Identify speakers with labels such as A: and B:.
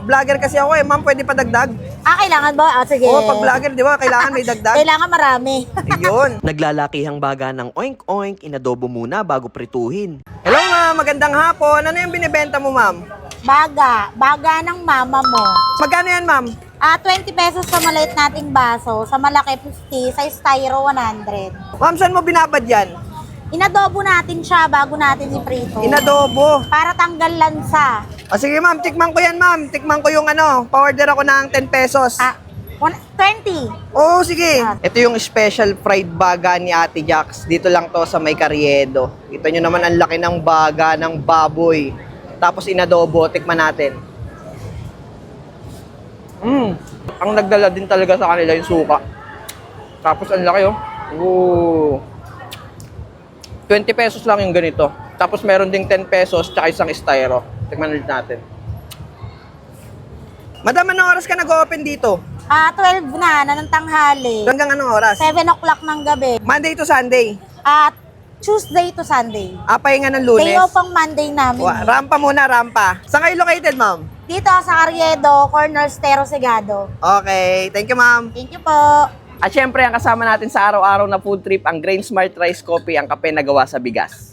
A: vlogger kasi ako eh. Ma'am, pwede pa dagdag?
B: Kailangan ba? Sige.
A: Oo, pag vlogger, di ba? Kailangan may dagdag.
B: Kailangan marami.
A: Ayun. Naglalakihang baga ng oink-oink, inadobo muna bago prituhin. Hello ma'am, magandang hapon. Ano yung binibenta mo ma'am?
B: Baga. Baga ng mama mo.
A: Magkano yan ma'am?
B: 20 pesos sa maliit nating baso. Sa malaki 50. Sa styro 100.
A: Ma'am, saan mo binabad yan?
B: Inadobo natin siya bago natin iprito.
A: Inadobo.
B: Para tanggal lansa.
A: Sige ma'am, tikman ko yan ma'am. Tikman ko yung pa-order ako ng 10 pesos.
B: 20.
A: Oo, sige. Ito yung special fried baga ni Ate Jax. Dito lang to sa May Carriedo. Kita nyo naman ang laki ng baga ng baboy. Tapos inadobo, tikman natin. Ang nagdala din talaga sa kanila yung suka. Tapos ang laki oh. Ooh. 20 pesos lang yung ganito. Tapos meron ding 10 pesos tsaka isang styro. Tikman ulit natin. Madam, anong oras ka nag-open dito?
B: 12 na ng tanghali.
A: Hanggang anong oras?
B: 7 o'clock ng gabi.
A: Monday to Sunday.
B: At Tuesday to Sunday.
A: Pahinga ng Lunes.
B: Day off ang Monday namin.
A: Rampa muna, rampa. Saan kayo located, ma'am?
B: Dito sa Carriedo, corner Stero Segado.
A: Okay, thank you, ma'am.
B: Thank you po.
A: At syempre, ang kasama natin sa araw-araw na food trip, ang Grain Smart Rice Coffee, ang kape na gawa sa bigas.